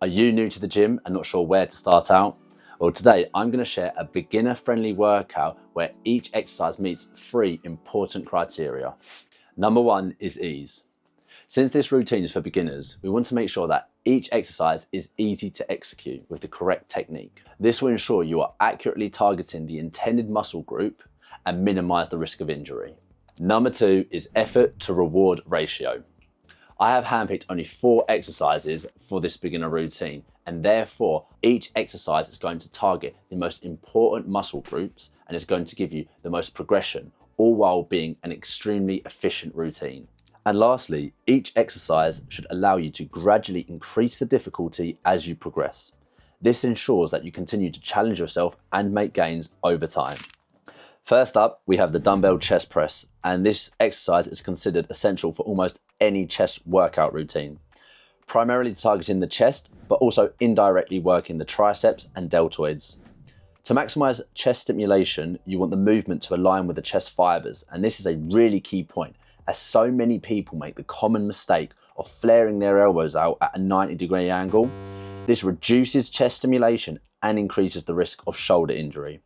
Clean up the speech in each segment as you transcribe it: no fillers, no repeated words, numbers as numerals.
Are you new to the gym and not sure where to start out? Well, today I'm going to share a beginner-friendly workout where each exercise meets 3 important criteria. Number 1 is ease. Since this routine is for beginners, we want to make sure that each exercise is easy to execute with the correct technique. This will ensure you are accurately targeting the intended muscle group and minimize the risk of injury. Number 2 is effort to reward ratio. I have handpicked only 4 exercises for this beginner routine, and therefore each exercise is going to target the most important muscle groups and is going to give you the most progression, all while being an extremely efficient routine. And lastly, each exercise should allow you to gradually increase the difficulty as you progress. This ensures that you continue to challenge yourself and make gains over time. First up, we have the dumbbell chest press, and this exercise is considered essential for almost any chest workout routine. Primarily targeting the chest, but also indirectly working the triceps and deltoids. To maximize chest stimulation, you want the movement to align with the chest fibers, and this is a really key point, as so many people make the common mistake of flaring their elbows out at a 90-degree angle. This reduces chest stimulation and increases the risk of shoulder injury.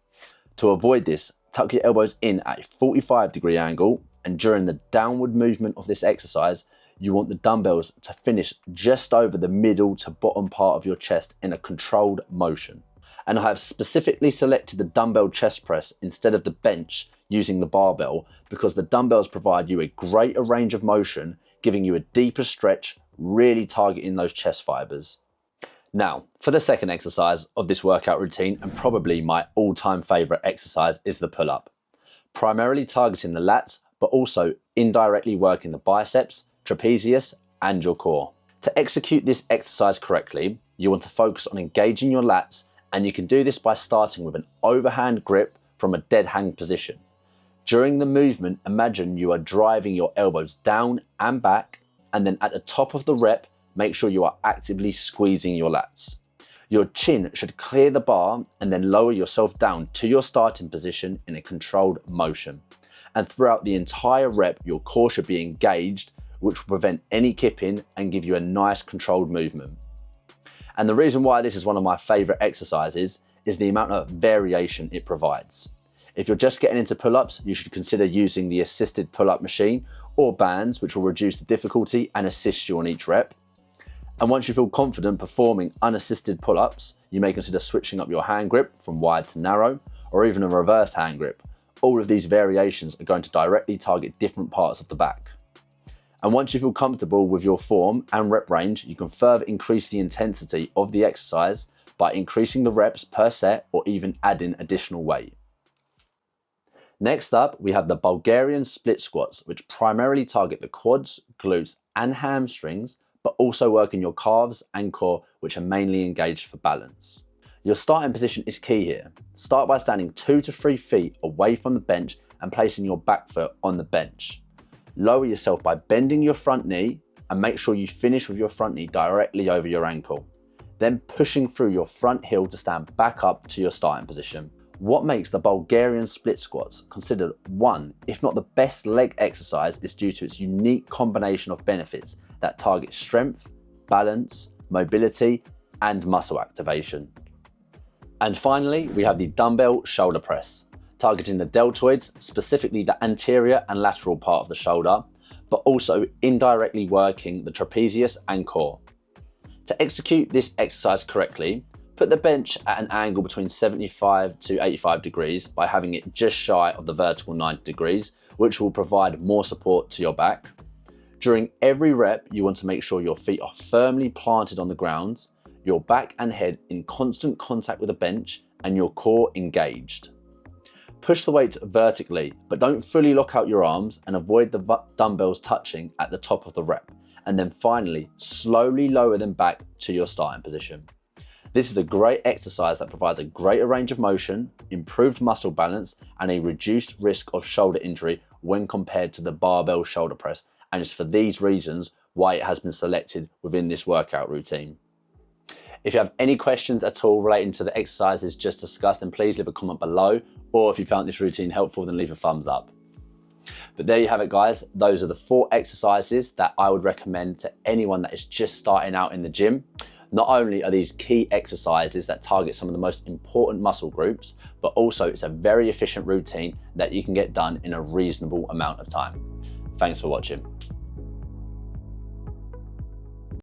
To avoid this, tuck your elbows in at a 45-degree angle, and during the downward movement of this exercise, you want the dumbbells to finish just over the middle to bottom part of your chest in a controlled motion. And I have specifically selected the dumbbell chest press instead of the bench using the barbell because the dumbbells provide you a greater range of motion, giving you a deeper stretch, really targeting those chest fibers. Now, for the second exercise of this workout routine, and probably my all-time favorite exercise, is the pull-up. Primarily targeting the lats, but also indirectly working the biceps, trapezius, and your core. To execute this exercise correctly, you want to focus on engaging your lats, and you can do this by starting with an overhand grip from a dead hang position. During the movement, imagine you are driving your elbows down and back, and then at the top of the rep, make sure you are actively squeezing your lats. Your chin should clear the bar and then lower yourself down to your starting position in a controlled motion. And throughout the entire rep, your core should be engaged, which will prevent any kipping and give you a nice controlled movement. And the reason why this is one of my favorite exercises is the amount of variation it provides. If you're just getting into pull-ups, you should consider using the assisted pull-up machine or bands, which will reduce the difficulty and assist you on each rep. And once you feel confident performing unassisted pull-ups, you may consider switching up your hand grip from wide to narrow, or even a reversed hand grip. All of these variations are going to directly target different parts of the back. And once you feel comfortable with your form and rep range, you can further increase the intensity of the exercise by increasing the reps per set or even adding additional weight. Next up, we have the Bulgarian split squats, which primarily target the quads, glutes, and hamstrings, but also work in your calves and core, which are mainly engaged for balance. Your starting position is key here. Start by standing 2 to 3 feet away from the bench and placing your back foot on the bench. Lower yourself by bending your front knee and make sure you finish with your front knee directly over your ankle. Then pushing through your front heel to stand back up to your starting position. What makes the Bulgarian split squats considered one, if not the best leg exercise, is due to its unique combination of benefits that target strength, balance, mobility, and muscle activation. And finally, we have the dumbbell shoulder press, targeting the deltoids, specifically the anterior and lateral part of the shoulder, but also indirectly working the trapezius and core. To execute this exercise correctly, put the bench at an angle between 75 to 85 degrees by having it just shy of the vertical 90 degrees, which will provide more support to your back. During every rep, you want to make sure your feet are firmly planted on the ground, your back and head in constant contact with the bench, and your core engaged. Push the weight vertically, but don't fully lock out your arms and avoid the dumbbells touching at the top of the rep. And then finally, slowly lower them back to your starting position. This is a great exercise that provides a greater range of motion, improved muscle balance, and a reduced risk of shoulder injury when compared to the barbell shoulder press, and it's for these reasons why it has been selected within this workout routine. If you have any questions at all relating to the exercises just discussed, then please leave a comment below, or if you found this routine helpful, then leave a thumbs up. But there you have it, guys. Those are the 4 exercises that I would recommend to anyone that is just starting out in the gym. Not only are these key exercises that target some of the most important muscle groups, but also it's a very efficient routine that you can get done in a reasonable amount of time. Thanks for watching.